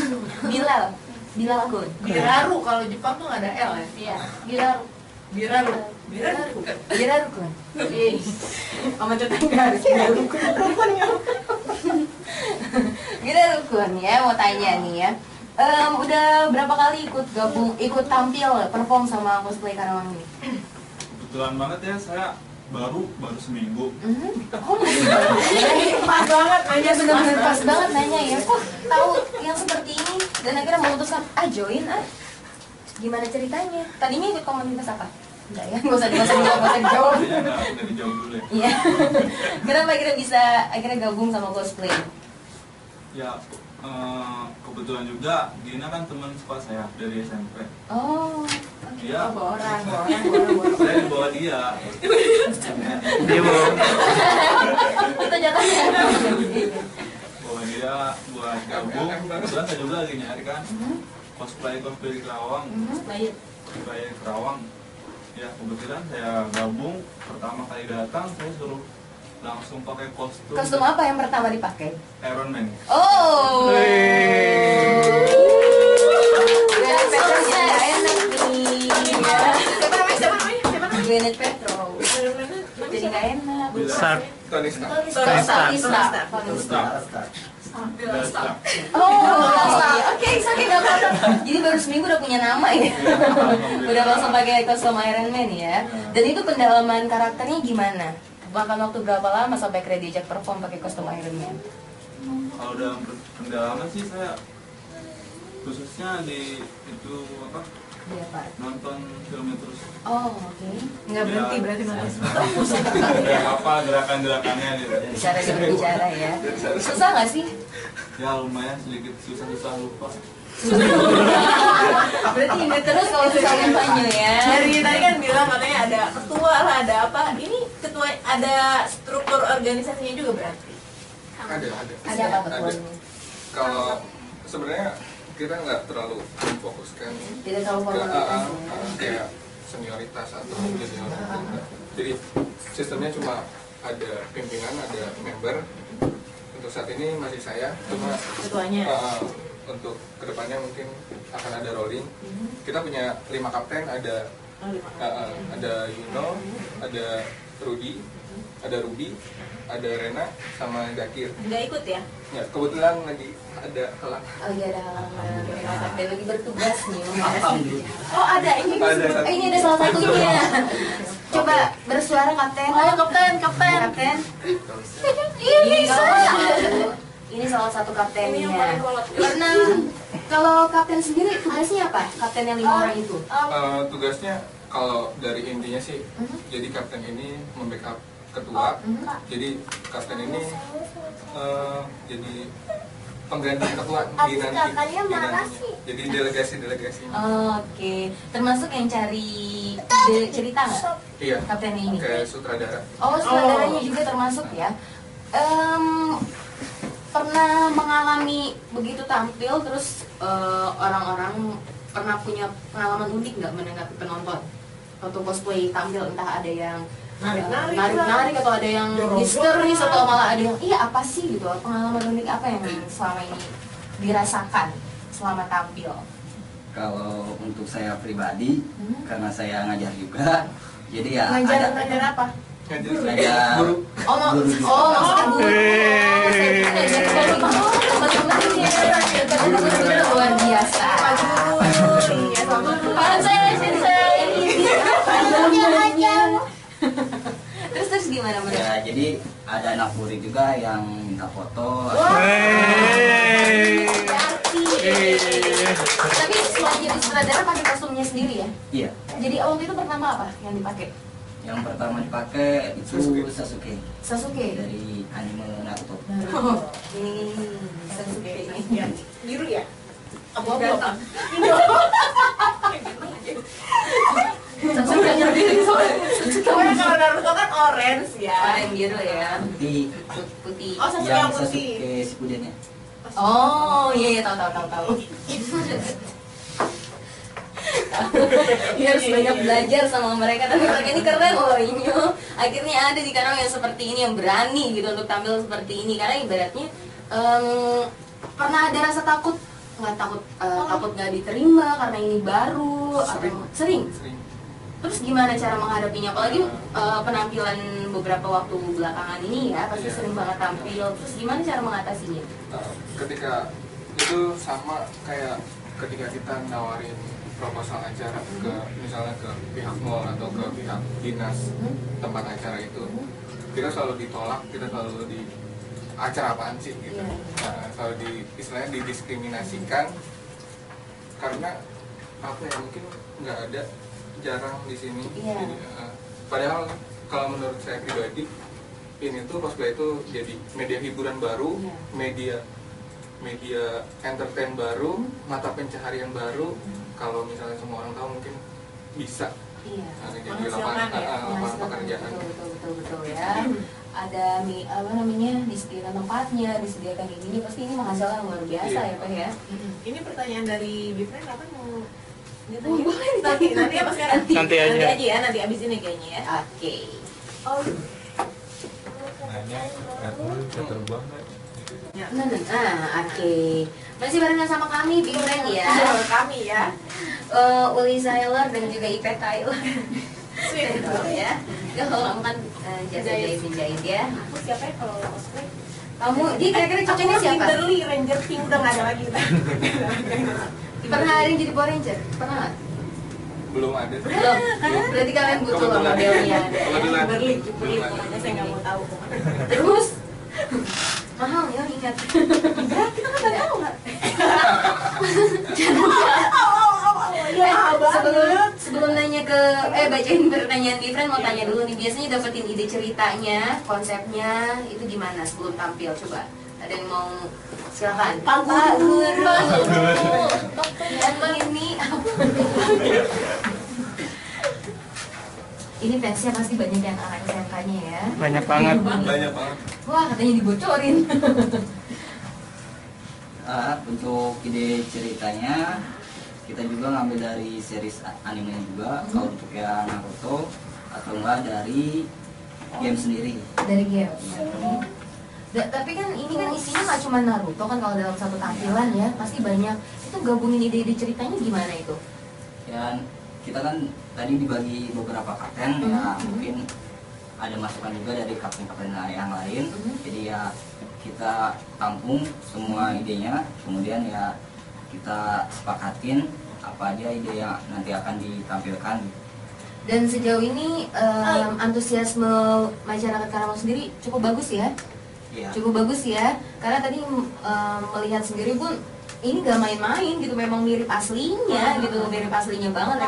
[SPEAKER 1] Bilal kun.
[SPEAKER 2] Biraru kalau Jepang tuh nggak ada L ya.
[SPEAKER 5] Iya. Bilal.
[SPEAKER 2] Biraru. Biraru.
[SPEAKER 1] Biraru kun. Sama tetangga harus Biraru kun. Biraru kun ya, mau tanya nih ya. Udah berapa kali ikut tampil perform sama cosplay Karawang ini?
[SPEAKER 6] Kebetulan banget ya, saya baru seminggu.
[SPEAKER 1] Oh, pas banget nanya, benar-benar pas banget nanya ya. Kok tahu yang seperti ini dan akhirnya memutuskan join Gimana ceritanya? Tadinya ikut komunitas apa? Enggak ya, nggak usah dijawab.
[SPEAKER 6] Iya, dari jauh dulu ya.
[SPEAKER 1] Iya. Kenapa akhirnya bisa gabung sama cosplay?
[SPEAKER 6] Ya kebetulan juga Gina kan teman sekolah saya dari SMP.
[SPEAKER 1] Oh,
[SPEAKER 6] Dia
[SPEAKER 1] bawa orang.
[SPEAKER 6] saya dibawa dia.
[SPEAKER 7] Dia mau
[SPEAKER 1] Itu jatuhnya.
[SPEAKER 6] Bawa dia buat gabung. Kebetulan saya juga lagi nyari kan cosplay di Kerawang. Cosplay Kerawang. Ya kebetulan saya gabung, pertama kali datang saya suruh langsung pakai kostum.
[SPEAKER 1] Kostum apa yang pertama dipakai?
[SPEAKER 6] Iron Man.
[SPEAKER 1] Oh. Gwyneth Paltrow jadi nggak enak nih.
[SPEAKER 2] Siapa namanya?
[SPEAKER 1] Gwyneth Paltrow. Jadi nggak enak.
[SPEAKER 7] Stark.
[SPEAKER 3] Tony Stark.
[SPEAKER 1] Tony Stark.
[SPEAKER 6] Udah stuck.
[SPEAKER 1] Oh, oke, sakit nggak apa-apa. Jadi baru seminggu udah punya nama ya. Udah langsung pakai kostum Iron Man ya. Dan itu pendalaman karakternya gimana? Makan waktu berapa lama sampai kira diajak perform pakai kostum Iron Man?
[SPEAKER 6] Kalau dalam pendalaman sih saya khususnya di itu apa
[SPEAKER 1] Iya Pak.
[SPEAKER 6] nonton filmnya terus.
[SPEAKER 1] Oh oke. Nggak berhenti
[SPEAKER 6] Ya,
[SPEAKER 1] berarti nonton.
[SPEAKER 6] Kayak apa gerakan-gerakannya gitu.
[SPEAKER 1] Cara dia berbicara ya. Susah nggak sih?
[SPEAKER 6] Ya lumayan sedikit susah lupa.
[SPEAKER 1] Berarti ingat terus kalau misalnya banyak ya.
[SPEAKER 2] Dari tadi kan bilang katanya ada ketua lah, ada apa? Ini ketua, ada struktur organisasinya juga berarti.
[SPEAKER 3] Ada.
[SPEAKER 1] Ada apa ketuanya?
[SPEAKER 3] Kalau sebenarnya kita nggak terlalu memfokuskan
[SPEAKER 1] Tidak terlalu
[SPEAKER 3] ke
[SPEAKER 1] formalitas.
[SPEAKER 3] kayak senioritas atau junioritas. Jadi sistemnya cuma ada pimpinan, ada member. Untuk saat ini masih saya, cuma
[SPEAKER 2] Ketuanya.
[SPEAKER 3] untuk kedepannya mungkin akan ada rolling. Kita punya 5 kapten, ada Yuno, ada Rudy, ada Ruby, ada Rena, sama Zakir.
[SPEAKER 2] Nggak ikut ya?
[SPEAKER 3] Ya, kebetulan lagi ada kelang.
[SPEAKER 1] Oh iya ada halangan. Kapten lagi bertugas nih.
[SPEAKER 2] Oh ada ini.
[SPEAKER 1] Ini ada salah satunya. Coba bersuara kapten.
[SPEAKER 2] Ayo kapten.
[SPEAKER 1] Kapten. Ini ini salah satu kaptennya.
[SPEAKER 4] Ini yang paling kolot.
[SPEAKER 1] Karena kalau kapten sendiri tugasnya apa? Kapten yang 5 orang itu.
[SPEAKER 3] Tugasnya kalau dari intinya sih, jadi kapten ini membackup ketua. Jadi kapten ini jadi pengganti ketua di nanti. Jadi delegasi.
[SPEAKER 1] Oke, termasuk yang cari cerita nggak?
[SPEAKER 3] Iya.
[SPEAKER 1] Kapten ini.
[SPEAKER 3] Kayak sutradara.
[SPEAKER 1] Oh, sutradaranya juga termasuk ya. Pernah mengalami begitu tampil terus orang-orang pernah punya pengalaman unik nggak menanggapi penonton waktu cosplay tampil, entah ada yang narik atau ada yang histeris atau malah ada yang iya apa sih gitu, pengalaman unik apa yang selama ini dirasakan selama tampil?
[SPEAKER 8] Kalau untuk saya pribadi, karena saya ngajar juga, jadi ya
[SPEAKER 1] Ngajar apa?
[SPEAKER 8] Ngajar
[SPEAKER 3] Guru.
[SPEAKER 1] Maksudnya guru. Teman-teman luar biasa. Terus gimana menurut?
[SPEAKER 8] ya, jadi ada anak murid juga yang minta foto.
[SPEAKER 1] Tapi selain jadi sutradara pakai kostumnya sendiri ya?
[SPEAKER 8] Iya,
[SPEAKER 1] Jadi waktu itu pertama apa yang dipakai?
[SPEAKER 8] yang pertama dipakai itu Sasuke
[SPEAKER 1] Sasuke.
[SPEAKER 8] dari anime Naruto.
[SPEAKER 1] Sasuke.
[SPEAKER 2] Biru ya?
[SPEAKER 4] Ganteng.
[SPEAKER 1] Sasuke sendiri soalnya.
[SPEAKER 2] Soalnya kalau Naruto kan orange ya.
[SPEAKER 1] Warna biru ya. Putih.
[SPEAKER 2] Oh Sasuke
[SPEAKER 8] Yang
[SPEAKER 2] yang putih.
[SPEAKER 8] Sasuke Shippudennya.
[SPEAKER 1] Oh iya tahu. Dia harus banyak belajar sama mereka, tapi mereka ini keren loh ini. Akhirnya ada di Karawang yang seperti ini, yang berani gitu untuk tampil seperti ini. Karena ibaratnya pernah ada rasa takut nggak diterima karena ini baru. Sering. Terus gimana cara menghadapinya? Apalagi penampilan beberapa waktu belakangan ini ya pasti sering banget tampil. Terus gimana cara mengatasinya?
[SPEAKER 3] Ketika itu sama kayak ketika kita nawarin proposal acara ke misalnya ke pihak mall atau ke pihak dinas tempat acara itu, kita selalu ditolak, kita selalu di acara apaan sih gitu. Selalu istilahnya didiskriminasikan karena apa ya, mungkin nggak ada, jarang di sini. Jadi, padahal kalau menurut saya pribadi ini tuh cosplay itu jadi media hiburan baru, media media entertain baru, mata pencaharian baru. Kalau misalnya semua orang tahu mungkin bisa
[SPEAKER 1] Iya.
[SPEAKER 3] jadi lapangan pekerjaan.
[SPEAKER 1] Betul ya. Ada apa namanya, disediakan tempatnya, disediakan ini pasti ini menghasilkan luar biasa ya Pak ya.
[SPEAKER 2] Ini pertanyaan dari Bifren, kapan mau
[SPEAKER 1] Nanti
[SPEAKER 2] apa sekarang?
[SPEAKER 7] Nanti aja.
[SPEAKER 2] ya, nanti abis ini kayaknya ya.
[SPEAKER 1] Oke.
[SPEAKER 2] Oh,
[SPEAKER 6] nanya bisa terbang nggak?
[SPEAKER 1] Oke. Masih barengan sama kami Bifren ya.
[SPEAKER 2] kami ya.
[SPEAKER 1] Uli Sailor dan juga Ipet Tyler.
[SPEAKER 2] Sweet
[SPEAKER 1] Ya. Kalau kamu kan jasa jahit ya.
[SPEAKER 2] Aku siapa ya kalau cosplay?
[SPEAKER 1] Kamu dia kira-kira cocoknya siapa?
[SPEAKER 2] Kimberly Ranger Pink udah nggak ada lagi.
[SPEAKER 1] Pernah ada yang jadi Power Ranger? Pernah nggak?
[SPEAKER 3] Belum ada.
[SPEAKER 1] Belum. Berarti kalian butuh loh
[SPEAKER 3] Kebetulan.
[SPEAKER 1] modelnya.
[SPEAKER 3] Kebetulan.
[SPEAKER 2] Kimberly,
[SPEAKER 3] Belum ada.
[SPEAKER 2] makanya saya nggak mau tahu.
[SPEAKER 1] Terus mahal ya, ingat.
[SPEAKER 2] Kita kan nggak tahu nggak?
[SPEAKER 1] Sebelum nanya ke bacain pertanyaan Bifren, mau tanya dulu nih, biasanya dapetin ide ceritanya, konsepnya itu gimana sebelum tampil? Coba ada yang mau, silakan. Pak Guru. Dan ini fansnya pasti banyak yang anak SMK-nya ya.
[SPEAKER 7] Banyak banget.
[SPEAKER 3] Banyak banget.
[SPEAKER 1] Wah, katanya dibocorin.
[SPEAKER 8] Untuk ide ceritanya kita juga ngambil dari series anime juga. Kalau untuk yang Naruto atau enggak dari game sendiri.
[SPEAKER 1] Dari game. Tapi kan ini kan isinya nggak cuma Naruto kan, kalau dalam satu tampilan ya pasti banyak. Itu gabungin ide-ide ceritanya gimana itu?
[SPEAKER 8] Ya kita kan tadi dibagi beberapa kapten ya, mungkin ada masukan juga dari kapten-kapten yang lain. Jadi ya kita tampung semua idenya, kemudian ya kita sepakatin apa aja ide yang nanti akan ditampilkan.
[SPEAKER 1] Dan sejauh ini antusiasme masyarakat Karawang sendiri cukup bagus ya?
[SPEAKER 8] Ya.
[SPEAKER 1] Cukup bagus ya, karena tadi melihat sendiri pun ini gak main-main gitu, memang mirip aslinya gitu, mirip aslinya banget,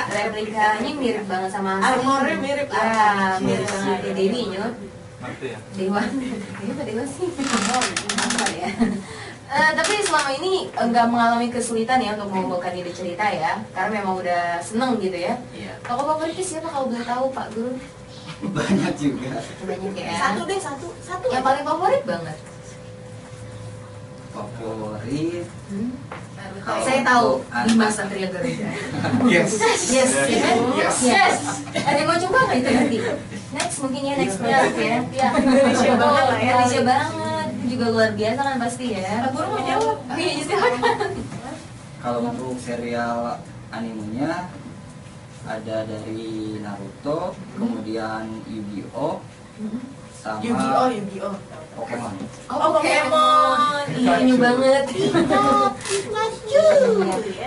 [SPEAKER 1] replikanya mirip banget sama asli.
[SPEAKER 2] Armornya mirip
[SPEAKER 1] ya, mirip banget ya Dewi nyot.
[SPEAKER 6] Ngerti ya?
[SPEAKER 1] Dewa, Dewa sih, apa ya? Tapi selama ini nggak mengalami kesulitan ya untuk membawakan ide cerita ya, karena memang udah seneng gitu ya.
[SPEAKER 8] Iya.
[SPEAKER 1] Tokoh favoritnya siapa kalau boleh tahu Pak Guru?
[SPEAKER 8] Banyak juga.
[SPEAKER 1] Banyak ya.
[SPEAKER 2] Satu deh, satu.
[SPEAKER 1] Yang paling favorit banget.
[SPEAKER 8] Favorit.
[SPEAKER 1] Saya tahu Dimas Satria Garuda.
[SPEAKER 3] Yes.
[SPEAKER 1] Yes,
[SPEAKER 3] Yes.
[SPEAKER 1] yes. Ada yang mau coba nggak itu nanti? Next mungkin ya, next project ya.
[SPEAKER 2] Indonesia banget lah ya.
[SPEAKER 1] Indonesia banget. Itu juga luar biasa kan pasti ya.
[SPEAKER 2] Pak Guru mau jawab?
[SPEAKER 1] Iya, silakan.
[SPEAKER 8] Kalau untuk serial animenya ada dari Naruto, kemudian Yu-Gi-Oh, sama
[SPEAKER 2] Yu-Gi-Oh.
[SPEAKER 8] Pokemon.
[SPEAKER 1] Oh, Pokemon. Iya, ini banget.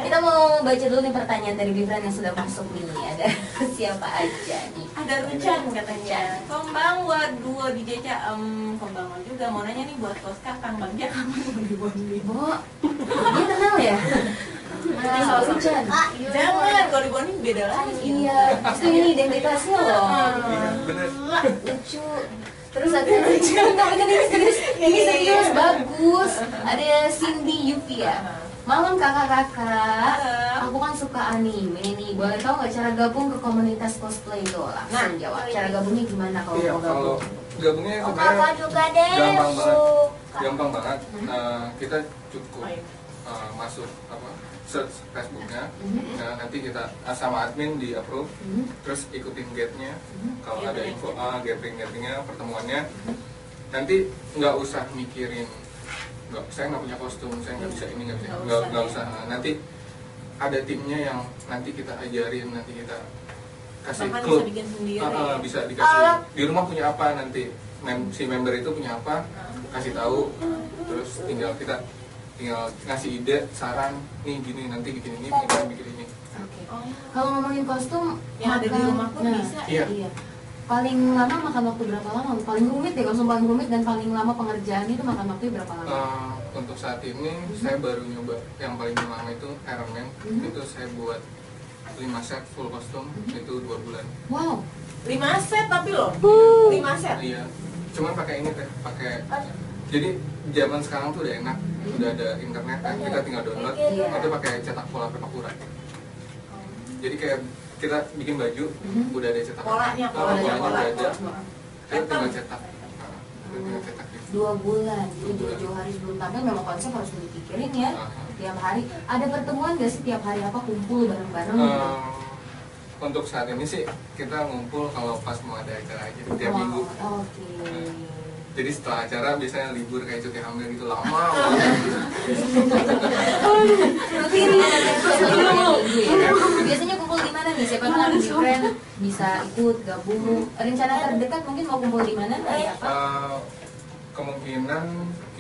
[SPEAKER 1] Kita mau baca dulu nih pertanyaan dari Bifren yang sudah masuk nih. Ada siapa aja nih?
[SPEAKER 2] Ada Rucan katanya. Kombangwa duo di Jeca. Kombangwa juga mau nanya nih buat Koska, Kang Bagja kapan mau dibondi?
[SPEAKER 1] Bo, dia kenal ya? Soal hujan.
[SPEAKER 2] Jangan, kalau dibondi beda lagi.
[SPEAKER 1] Iya, itu ini identitasnya loh.
[SPEAKER 3] Bener.
[SPEAKER 1] Lucu. Terus ada ini serius bagus. Ada Cindy Yuvia. Malam kakak-kakak, aku kan suka anime nih. Boleh tahu nggak cara gabung ke komunitas cosplay itu? Langsung jawab. Cara gabungnya gimana kalau
[SPEAKER 3] Iya,
[SPEAKER 1] mau
[SPEAKER 3] kalau
[SPEAKER 1] gabung?
[SPEAKER 3] gabungnya
[SPEAKER 5] Oh,
[SPEAKER 3] sebenarnya
[SPEAKER 5] kakak juga deh.
[SPEAKER 3] gampang banget. Gampang banget. Kita cukup masuk search Facebooknya. Nah, nanti kita sama admin di approve, terus ikutin gate-nya. Kalau ada info gathering-gatheringnya, pertemuannya, nanti nggak usah mikirin, saya nggak punya kostum, saya nggak bisa ini, nggak usah. Nanti ada timnya yang nanti kita ajarin, nanti kita kasih
[SPEAKER 2] Bahkan
[SPEAKER 3] clue.
[SPEAKER 2] bisa bikin sendiri.
[SPEAKER 3] Bisa dikasih di rumah punya apa, nanti si member itu punya apa, kasih tahu, terus tinggal ngasih ide, saran, nih gini nanti bikin ini, bikin ini.
[SPEAKER 1] Oke. Kalau ngomongin kostum,
[SPEAKER 2] Yang ada di rumah pun bisa.
[SPEAKER 3] Iya.
[SPEAKER 1] Paling lama makan waktu berapa lama? Paling rumit deh, kostum paling rumit dan paling lama pengerjaan itu makan waktu berapa lama?
[SPEAKER 3] Untuk saat ini saya baru nyoba yang paling lama itu Iron Man. Itu saya buat 5 set full kostum, itu 2 bulan.
[SPEAKER 1] Wow.
[SPEAKER 2] 5 set tapi loh. 5 set.
[SPEAKER 3] Iya. cuman pakai ini teh, pakai jadi zaman sekarang tuh udah enak, udah ada internet kan, kita tinggal download, itu pakai cetak pola Perpakura. Jadi kayak kita bikin baju, udah ada cetak
[SPEAKER 2] polanya
[SPEAKER 3] udah ada, kita tinggal cetak, tinggal cetak gitu.
[SPEAKER 1] 2 bulan, jadi jauh-jauh hari sebelum tampil memang konsep harus dipikirin ya. Tiap hari ada pertemuan gak sih tiap hari apa kumpul bareng-bareng gitu?
[SPEAKER 3] Untuk saat ini sih kita ngumpul kalau pas mau ada acara aja tiap minggu.
[SPEAKER 1] Oke.
[SPEAKER 3] Jadi setelah acara biasanya libur kayak cuti hamil gitu lama.
[SPEAKER 1] Biasanya kumpul di mana nih? Siapa tahu di friend bisa ikut gabung. Rencana terdekat mungkin mau kumpul di mana? Apa?
[SPEAKER 3] Kemungkinan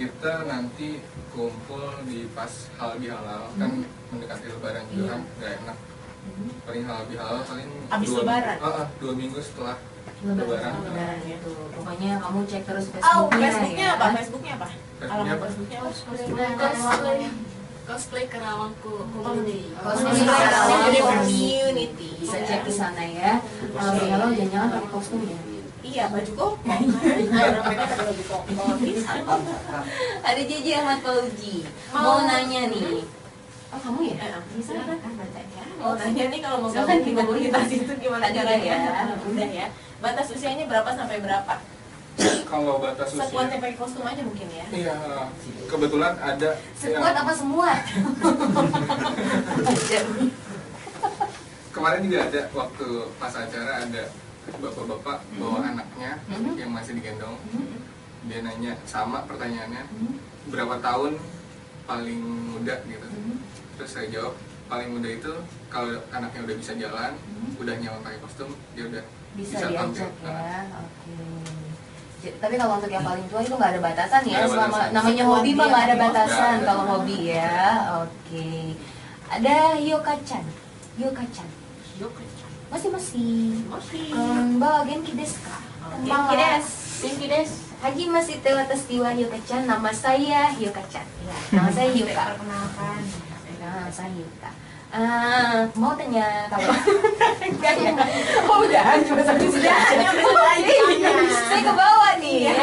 [SPEAKER 3] kita nanti kumpul di pas halal bihalal kan mendekati lebaran juga kan nggak enak. Paling halal bihalal paling
[SPEAKER 2] abis lebaran.
[SPEAKER 3] 2 minggu setelah
[SPEAKER 1] Lebaran gitu. Pokoknya kamu cek terus
[SPEAKER 2] Facebooknya
[SPEAKER 1] ya.
[SPEAKER 2] apa? Facebooknya apa? Alamat Facebooknya apa?
[SPEAKER 4] Cosplay Kerawangku Community.
[SPEAKER 1] Cosplay Kerawang
[SPEAKER 2] Community.
[SPEAKER 1] Bisa cek di sana ya. Kalau jangan-jangan pakai kostum ya.
[SPEAKER 2] Iya, baju koko. Mereka pakai baju koko.
[SPEAKER 1] Ada JJ Ahmad Fauji. Mau nanya nih. Oh, kamu ya?
[SPEAKER 2] Bisa kan bertanya. Mau nanya nih kalau mau gabung di komunitas itu gimana caranya? Udah ya. Batas usianya berapa sampai berapa?
[SPEAKER 3] Kalau batas
[SPEAKER 2] Sekuatnya
[SPEAKER 3] usia,
[SPEAKER 2] pakai kostum aja mungkin ya.
[SPEAKER 3] iya kebetulan ada
[SPEAKER 1] Sekuat apa semua?
[SPEAKER 3] kemarin juga ada waktu pas acara ada bapak-bapak bawa anaknya yang masih digendong. Dia nanya sama pertanyaannya, berapa tahun paling muda gitu. Terus saya jawab paling muda itu kalau anaknya udah bisa jalan, udah nyaman pakai kostum, dia udah
[SPEAKER 1] Bisa
[SPEAKER 3] tampil.
[SPEAKER 1] diajak ya. Oke. Tapi kalau untuk yang paling tua itu nggak ada batasan ya.
[SPEAKER 3] Nggak ada
[SPEAKER 1] Selama
[SPEAKER 3] batasan.
[SPEAKER 1] namanya hobi mah nggak ada batasan
[SPEAKER 3] Nggak ada.
[SPEAKER 1] kalau hobi ya. Oke. Ada Yoka-chan. Yoka-chan. Masih. Mbak Genki desu ka?
[SPEAKER 2] Genki desu.
[SPEAKER 1] Genki desu. Haji masih watashi wa Yoka-chan. Nama saya Yoka-chan. Ya, nama saya Yoka.
[SPEAKER 2] Perkenalkan.
[SPEAKER 1] Nah, saya Yoka. Mau tanya kalau
[SPEAKER 2] Oh udah, cuma sampai sini aja.
[SPEAKER 1] saya ke bawah nih ya.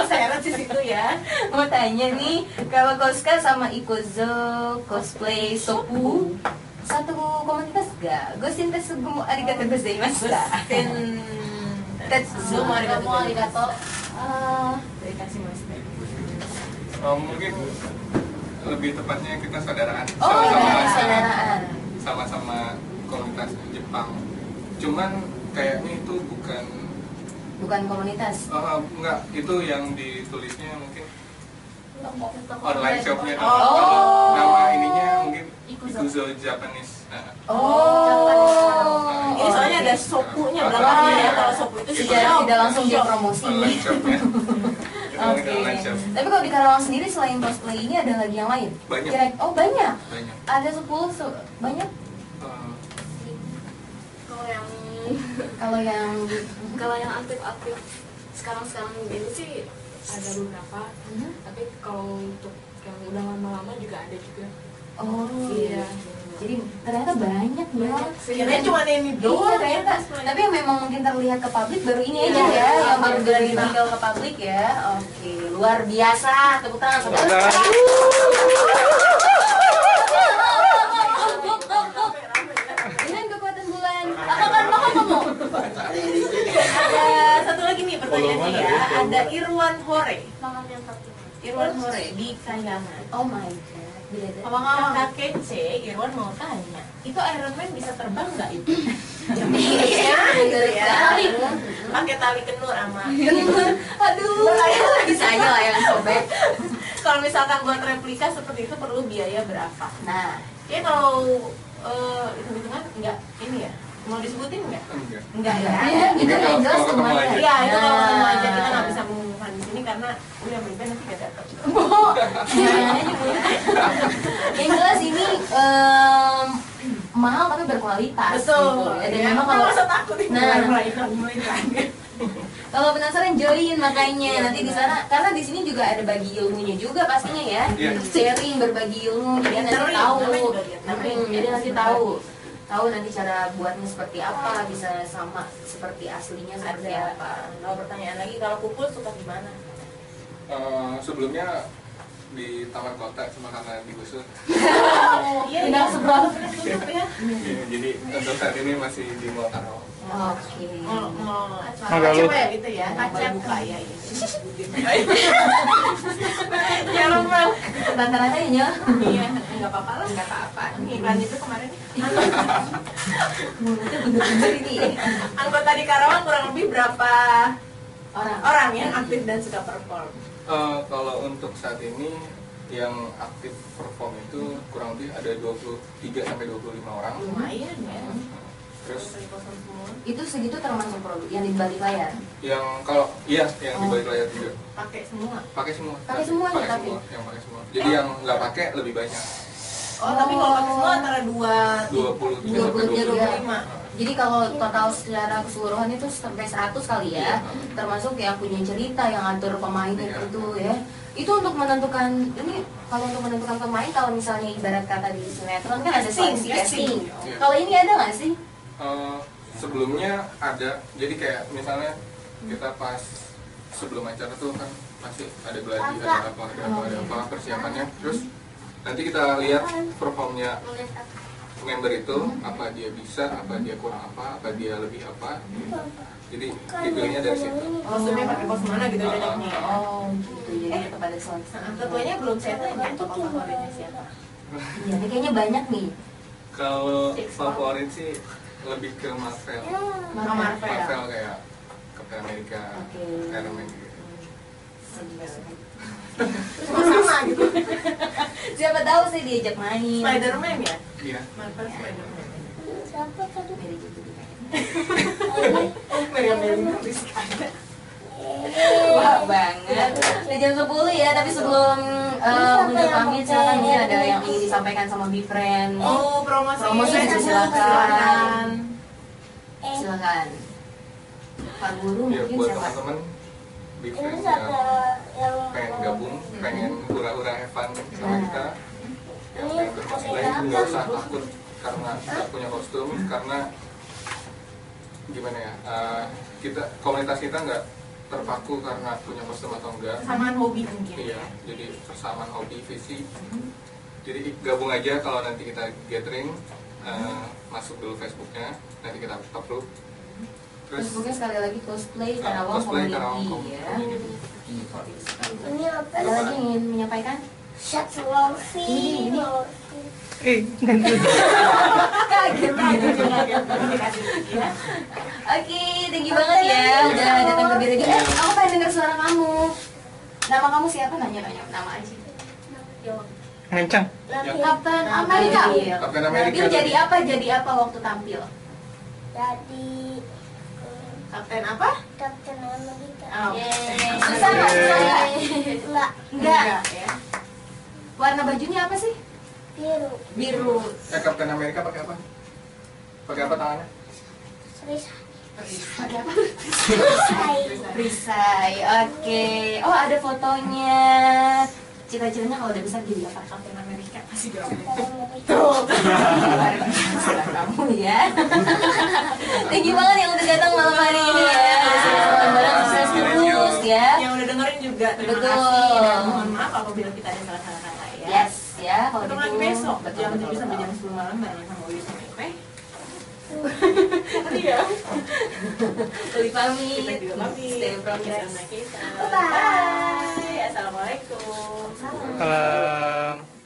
[SPEAKER 2] Saya di situ ya.
[SPEAKER 1] Mau tanya nih, kalau Koska sama Ikozo cosplay Sopu satu komunitas gak? Goshin tetsugumo arigatou gozaimasu.
[SPEAKER 2] Tetsugumo arigatou.
[SPEAKER 1] Terima kasih Mas.
[SPEAKER 3] Mungkin lebih tepatnya kita saudaraan,
[SPEAKER 1] Oh iya, saudaraan.
[SPEAKER 3] sama-sama komunitas Jepang. Cuman kayaknya itu
[SPEAKER 1] Bukan komunitas.
[SPEAKER 3] enggak, itu yang ditulisnya mungkin online shopnya.
[SPEAKER 2] Oh.
[SPEAKER 3] Kalau nama ininya mungkin Ikuzo Japanese.
[SPEAKER 2] Ini soalnya ada sopunya belakangnya ya. Kalau sopu itu
[SPEAKER 1] Tidak langsung dia promosi.
[SPEAKER 3] Online shopnya.
[SPEAKER 1] Oke. Tapi kalau di Karawang sendiri selain cosplay ini ada lagi yang lain?
[SPEAKER 3] Banyak.
[SPEAKER 1] Oh banyak.
[SPEAKER 3] Banyak.
[SPEAKER 1] Ada 10 banyak.
[SPEAKER 4] Kalau yang
[SPEAKER 1] Kalau yang
[SPEAKER 4] aktif sekarang ini sih ada beberapa. Tapi kalau untuk yang udah lama-lama juga ada juga.
[SPEAKER 1] oh
[SPEAKER 4] Iya.
[SPEAKER 1] Jadi ternyata banyak banget.
[SPEAKER 2] Kirain cuma ini
[SPEAKER 1] Iya
[SPEAKER 2] doang.
[SPEAKER 1] ternyata. Tapi yang memang mungkin terlihat ke publik baru ini aja ya, yang baru dari tampil ke publik ya. Oke, luar biasa. Tepuk tangan saudara. Dengan kekuatan bulan. Apa kan kamu?
[SPEAKER 2] Ada satu lagi nih pertanyaannya ya. Ada Irwan Hore. Irwan Hore di Kandangan.
[SPEAKER 1] Oh my god.
[SPEAKER 2] Kakak kece, Irwan mau tanya, itu Iron Man bisa terbang nggak itu?
[SPEAKER 1] Iya,
[SPEAKER 2] ya. Pakai tali kenur sama.
[SPEAKER 1] Aduh, bisa aja lah yang sobek.
[SPEAKER 2] Kalau misalkan buat replika seperti itu perlu biaya berapa?
[SPEAKER 1] Nah,
[SPEAKER 2] Ya kalau hitung-hitungan nggak ini ya, mau disebutin nggak? Enggak ya.
[SPEAKER 1] itu yang jelas
[SPEAKER 3] kalau ketemu
[SPEAKER 1] semuanya.
[SPEAKER 3] aja.
[SPEAKER 2] Iya itu kalau ketemu aja kita
[SPEAKER 1] Nah.
[SPEAKER 2] nggak bisa mengumumkan di sini karena udah berubah nanti gak datang.
[SPEAKER 1] Yang jelas ini mahal tapi berkualitas.
[SPEAKER 2] Betul.
[SPEAKER 1] Gitu. Dan
[SPEAKER 2] Ya,
[SPEAKER 1] memang kalau
[SPEAKER 2] masa takut nih
[SPEAKER 1] Nah.
[SPEAKER 2] mulai
[SPEAKER 1] kalau penasaran join makanya nanti di sana karena di sini juga ada bagi ilmunya juga pastinya ya.
[SPEAKER 3] Iya.
[SPEAKER 1] Sharing berbagi ilmu jadi nanti
[SPEAKER 2] Gathering,
[SPEAKER 1] tahu.
[SPEAKER 2] namanya juga gathering.
[SPEAKER 1] Jadi nanti tahu nanti cara buatnya seperti apa bisa sama seperti aslinya seperti
[SPEAKER 2] ada
[SPEAKER 1] apa.
[SPEAKER 2] kalau pertanyaan lagi kalau kumpul suka di mana?
[SPEAKER 3] Sebelumnya di Taman Kota, cuma karena digusur.
[SPEAKER 2] Iya, tidak seberapa tutup ya.
[SPEAKER 3] Iya, jadi untuk saat ini masih di Mall Karawang.
[SPEAKER 1] Oke.
[SPEAKER 2] Mau
[SPEAKER 7] Magalu.
[SPEAKER 2] coba ya gitu ya, kaca buka ya. Jangan mau.
[SPEAKER 1] Rata-rata ya.
[SPEAKER 2] Iya, nggak apa-apa lah, nggak apa-apa. Iklan itu kemarin
[SPEAKER 1] Mulutnya bener-bener ini.
[SPEAKER 2] anggota di Karawang kurang lebih berapa
[SPEAKER 1] Orang.
[SPEAKER 2] orang yang aktif dan suka perform?
[SPEAKER 3] Kalau untuk saat ini yang aktif perform itu kurang lebih ada 23 sampai 25 orang.
[SPEAKER 2] Lumayan ya.
[SPEAKER 3] Terus
[SPEAKER 1] Itu segitu termasuk produk yang di balik layar.
[SPEAKER 3] yang kalau iya yang di balik layar juga
[SPEAKER 2] Pakai semua.
[SPEAKER 3] pakai semua.
[SPEAKER 1] Pakai semuanya,
[SPEAKER 3] Pakai
[SPEAKER 1] tapi?
[SPEAKER 3] semua, yang pakai semua. Jadi yang nggak pakai lebih banyak.
[SPEAKER 2] Oh, tapi kalau pakai semua antara
[SPEAKER 3] 23 sampai
[SPEAKER 1] 23.
[SPEAKER 3] 25.
[SPEAKER 1] Jadi kalau total secara keseluruhan itu sampai 100 kali ya, termasuk yang punya cerita, yang atur pemainnya
[SPEAKER 3] Iya.
[SPEAKER 1] itu ya. Itu untuk menentukan ini kalau untuk menentukan pemain, kalau misalnya ibarat kata di sinetron kan ada seleksi casting.
[SPEAKER 3] Iya.
[SPEAKER 1] Kalau ini ada nggak sih?
[SPEAKER 3] Sebelumnya ada, jadi kayak misalnya kita pas sebelum acara tuh kan pasti ada gladi, ada apa persiapannya. Terus nanti kita lihat performnya member itu, apa dia bisa, apa dia kurang apa dia lebih apa. Jadi dipilihnya dari situ.
[SPEAKER 2] Kostumnya pakai kostum mana gitu cocoknya.
[SPEAKER 1] Oh gitu, jadi tetap ada seleksi.
[SPEAKER 2] Ketuanya belum settle ya, tokoh favoritnya siapa?
[SPEAKER 1] Iya, ini kayaknya banyak nih.
[SPEAKER 3] Kalau favorit sih lebih ke Marvel.
[SPEAKER 2] Marvel.
[SPEAKER 3] Marvel kayak Captain America,
[SPEAKER 1] Oke.
[SPEAKER 3] Iron Man gitu.
[SPEAKER 2] Semua sama gitu.
[SPEAKER 1] Siapa tahu sih diajak main.
[SPEAKER 2] Spider-Man ya?
[SPEAKER 3] Iya.
[SPEAKER 2] Marvel Spider-Man.
[SPEAKER 1] Mary gitu.
[SPEAKER 2] Meriam-meriam
[SPEAKER 1] Wah banget. Udah jam 10 ya, tapi sebelum menuju pamit silakan nih ada yang ingin disampaikan sama Bifriend.
[SPEAKER 2] Oh, promosi.
[SPEAKER 1] Promosi bisa silakan. Silakan. Pak Guru
[SPEAKER 3] Ya,
[SPEAKER 1] mungkin
[SPEAKER 3] buat
[SPEAKER 1] siapa?
[SPEAKER 3] teman-teman Big Friends yang pengen gabung, pengen hura-hura have fun sama kita, yang pengen bercosplay, nggak usah takut karena nggak punya kostum, karena gimana ya, kita komunitas kita nggak terpaku karena punya kostum atau enggak.
[SPEAKER 2] Samaan hobi mungkin.
[SPEAKER 3] Iya, jadi persamaan hobi, visi. Jadi gabung aja kalau nanti kita gathering, masuk dulu Facebooknya, nanti kita upload. Terus
[SPEAKER 1] Facebooknya sekali lagi cosplay Karawang
[SPEAKER 3] cosplay Karawang
[SPEAKER 1] Community ya.
[SPEAKER 3] Community.
[SPEAKER 9] Ini apa?
[SPEAKER 1] Ada lagi yang ingin menyampaikan?
[SPEAKER 9] Sulawesi.
[SPEAKER 1] Ini.
[SPEAKER 2] Kaget dikasih ya.
[SPEAKER 1] Oke, thank you banget ya udah datang ke Biro. Aku pengen dengar suara kamu. Nama kamu siapa? Nanya nama aja.
[SPEAKER 7] Ngancang.
[SPEAKER 1] Kapten Amerika.
[SPEAKER 3] Kapten Amerika.
[SPEAKER 1] Itu jadi apa? Jadi apa waktu tampil?
[SPEAKER 9] Jadi
[SPEAKER 2] Kapten apa?
[SPEAKER 9] Kapten Amerika.
[SPEAKER 2] Oh.
[SPEAKER 1] Susah nggak? Susah nggak?
[SPEAKER 9] Enggak,
[SPEAKER 1] Enggak.
[SPEAKER 2] ya.
[SPEAKER 1] Warna bajunya apa sih?
[SPEAKER 9] biru.
[SPEAKER 1] Biru.
[SPEAKER 3] Kapten Amerika pakai apa? Pakai apa tangannya?
[SPEAKER 1] Pakai apa?
[SPEAKER 9] Perisai.
[SPEAKER 1] Perisai. Oke. Oh, ada fotonya. Cita-citanya kalau udah besar jadi apa?
[SPEAKER 2] Kapten Amerika pasti gak
[SPEAKER 1] Tuh. Sudah kamu ya. Thank you banget yang udah datang malam hari ini ya. Barang sukses terus ya.
[SPEAKER 2] Yang udah dengerin juga terima
[SPEAKER 1] Betul.
[SPEAKER 2] kasih dan mohon maaf apabila kita ada salah-salah kata ya.
[SPEAKER 1] Yes ya. Kalau
[SPEAKER 2] Ketemu
[SPEAKER 1] gitu.
[SPEAKER 2] lagi besok
[SPEAKER 1] Betul,
[SPEAKER 2] jam
[SPEAKER 1] betul,
[SPEAKER 2] 7 sampai
[SPEAKER 1] betul.
[SPEAKER 2] jam 10 malam bareng sama Uli sama Ipe. Iya.
[SPEAKER 1] Uli pamit.
[SPEAKER 2] Kita juga pamit.
[SPEAKER 1] Stay from
[SPEAKER 2] Sama kita.
[SPEAKER 9] Bye.
[SPEAKER 2] Bye. Assalamualaikum.
[SPEAKER 7] Salam.